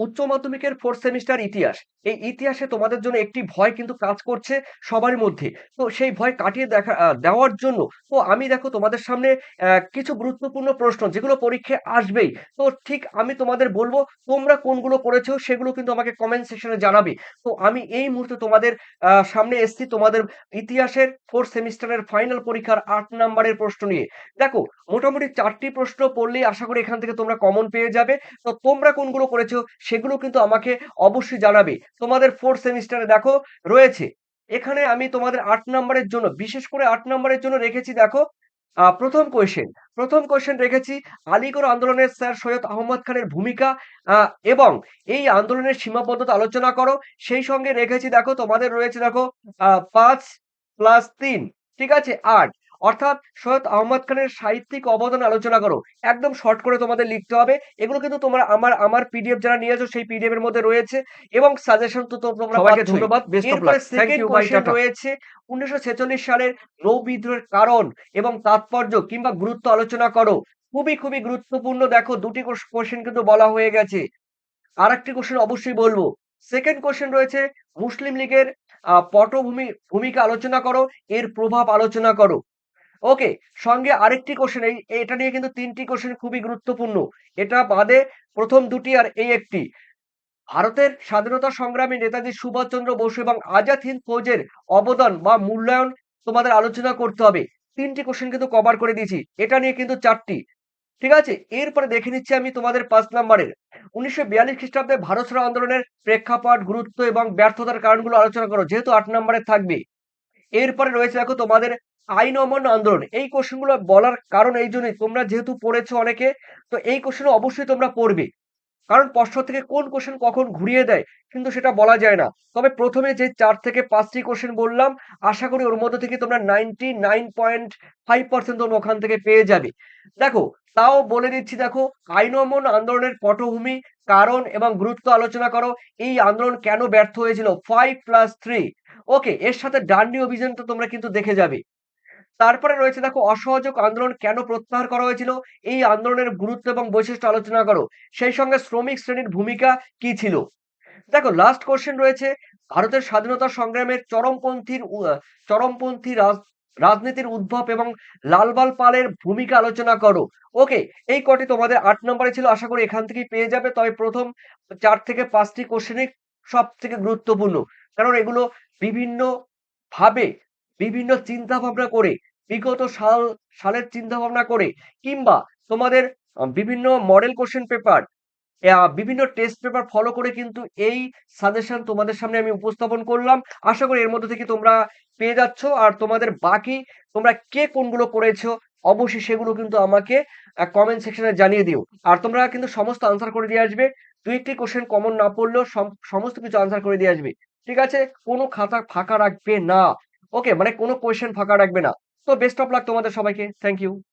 উচ্চ মাধ্যমিকের 4th semester ইতিহাস। এই ইতিহাসে তোমাদের জন্য একটি ভয় কিন্তু কাজ করছে সবার মধ্যে। তো সেই ভয় কাটিয়ে দেওয়ার জন্য আমি দেখো তোমাদের সামনে কিছু গুরুত্বপূর্ণ প্রশ্ন যেগুলো পরীক্ষায় আসবেই। তো ঠিক আমি তোমাদের বলব, তোমরা কোনগুলো করেছো সেগুলো কিন্তু আমাকে কমেন্ট সেকশনে জানাবে। তো আমি এই মুহূর্তে তোমাদের সামনে এসেছি তোমাদের ইতিহাসের 4th সেমিস্টারের ফাইনাল পরীক্ষার 8 নাম্বারের প্রশ্ন নিয়ে। দেখো, মোটামুটি 4 টি প্রশ্ন পড়লেই আশা করি এখান থেকে তোমরা কমন পেয়ে যাবে। তো তোমরা কোনগুলো করেছো সেগুলো কিন্তু আমাকে অবশ্যই জানাবে। তোমাদের 4th সেমিস্টারে দেখো রয়েছে। এখানে আমি তোমাদের 8 নাম্বারের জন্য, বিশেষ করে 8 নাম্বারের জন্য রেখেছি দেখো ১ম কোয়েশ্চেন। ১ম কোয়েশ্চেন রেখেছি আলীগড় আন্দোলনের স্যার সৈয়দ আহমদ খানের ভূমিকা আ এবং এই আন্দোলনের সীমাবদ্ধতা আলোচনা করো। সেই সঙ্গে রেখেছি দেখো তোমাদের রয়েছে দেখো ৫ প্লাস ৩, ঠিক আছে? ৮, অর্থাৎ সৈয়দ আহমদ খানের সাহিত্যিক অবদান আলোচনা করো। একদম শর্ট করে তোমাদের লিখতে হবে। এগুলো কিন্তু তোমরা আমার পিডিএফ যারা নিয়েছো সেই পিডিএফ এর মধ্যে রয়েছে এবং সাজেশন তো তোমরা সবাইকে পাচ্ছই। ধন্যবাদ। Best of luck. এরপরে thank second you. Bye. Question টাটা। রয়েছে ১৯৪৬ সালের নৌ বিদ্রোহের কারণ এবং তাৎপর্য কিংবা গুরুত্ব আলোচনা করো। খুবই গুরুত্বপূর্ণ। দেখো ২ টি কোয়েশ্চেন কিন্তু বলা হয়ে গেছে। আরেকটি কোয়েশ্চেন অবশ্যই বলবো। সেকেন্ড কোয়েশ্চেন রয়েছে মুসলিম লীগের ভূমিকা আলোচনা করো, এর প্রভাব আলোচনা করো। ওকে, সঙ্গে আরেকটি কোশ্চেন, এটা নিয়ে কিন্তু ৩ টি কোশ্চেন খুবই গুরুত্বপূর্ণ। এটা বাদে ১ম ২ টি আর এই একটি। ভারতের স্বাধীনতা সংগ্রামী নেতাজি সুভাষচন্দ্র বসু এবং আজাদ হিন্দ ফৌজের অবদান বা মূল্যায়ন তোমাদের আলোচনা করতে হবে। ৩ টি কোশ্চেন কিন্তু কভার করে দিয়েছি। এটা নিয়ে কিন্তু ৪ টি। ঠিক আছে? এরপরে দেখে নিচ্ছি আমি তোমাদের ৫ নাম্বারের। ১৯৪২ খ্রিস্টাব্দে ভারত ছাড়ো আন্দোলনের প্রেক্ষাপট, গুরুত্ব এবং ব্যর্থতার কারণগুলো আলোচনা করো। যেহেতু ৮ নাম্বারে থাকবে। এরপরে রয়েছে দেখো তোমাদের আইন অমান্য আন্দোলন। এই কোশ্চেন গুলো বলার কারণ এই জন্যই, তোমরা যেহেতু পড়েছো অনেকে, তো এই কোশ্চেন অবশ্যই তোমরা পড়বে। কারণ পশ্চাৎ থেকে কোন কোশ্চেন কখন ঘুরিয়ে দেয় কিন্তু সেটা বলা যায় না। তবে প্রথমে যে ৪ থেকে ৫ টি কোশ্চেন বললাম, আশা করি ওর মধ্য থেকে তোমরা 99.5% তোমরা ওখান থেকে পেয়ে যাবে। দেখো, তাও বলে দিচ্ছি দেখো, আইন অমান্য আন্দোলনের পটভূমি, কারণ এবং গুরুত্ব আলোচনা করো। এই আন্দোলন কেন ব্যর্থ হয়েছিল? 5+3। ওকে, এর সাথে ডান্ডি অভিযানটা তোমরা কিন্তু দেখে যাবে। তারপরে রয়েছে দেখো অসহযোগ আন্দোলন কেন প্রত্যাহার করা হয়েছিল? এই আন্দোলনের গুরুত্ব এবং বৈশিষ্ট্য আলোচনা করো। সেই সঙ্গে শ্রমিক শ্রেণীর ভূমিকা কি ছিল? দেখো, লাস্ট কোশ্চেন রয়েছে ভারতের স্বাধীনতা সংগ্রামের চরমপন্থী রাজনীতির উদ্ভব এবং লালবাল পালের ভূমিকা আলোচনা করো। ওকে, এই কটি তোমাদের ৮ নম্বরে ছিল। আশা করি এখান থেকেই পেয়ে যাবে। তবে প্রথম ৪ থেকে ৫ টি কোশ্চেনই সবথেকে গুরুত্বপূর্ণ। কারণ এগুলো বিভিন্ন ভাবে, বিভিন্ন চিন্তা ভাবনা করে, বিগত সালের চিন্তা ভাবনা করে কিংবা তোমাদের বিভিন্ন মডেল কোশ্চেন পেপার, বিভিন্ন টেস্ট পেপার ফলো করে কিন্তু এই সাজেশন তোমাদের সামনে আমি উপস্থাপন করলাম। আশা করি এর মধ্যে থেকে তোমরা পেয়ে যাচ্ছ। আর তোমাদের বাকি তোমরা কে কোনগুলো করেছো অবশ্যই সেগুলো কিন্তু আমাকে কমেন্ট সেকশনে জানিয়ে দিও। আর তোমরা কিন্তু সমস্ত আনসার করে দিয়ে আসবে। ২ টি কোশ্চেন কমন না পড়লেও সমস্ত কিছু আনসার করে দিয়ে আসবে। ঠিক আছে? কোনো খাতা ফাঁকা রাখবে না। ওকে, মানে কোনো কোয়েশ্চেন ফাঁকা রাখবে না। তো বেস্ট অফ লাক তোমাদের সবাইকে। Thank you.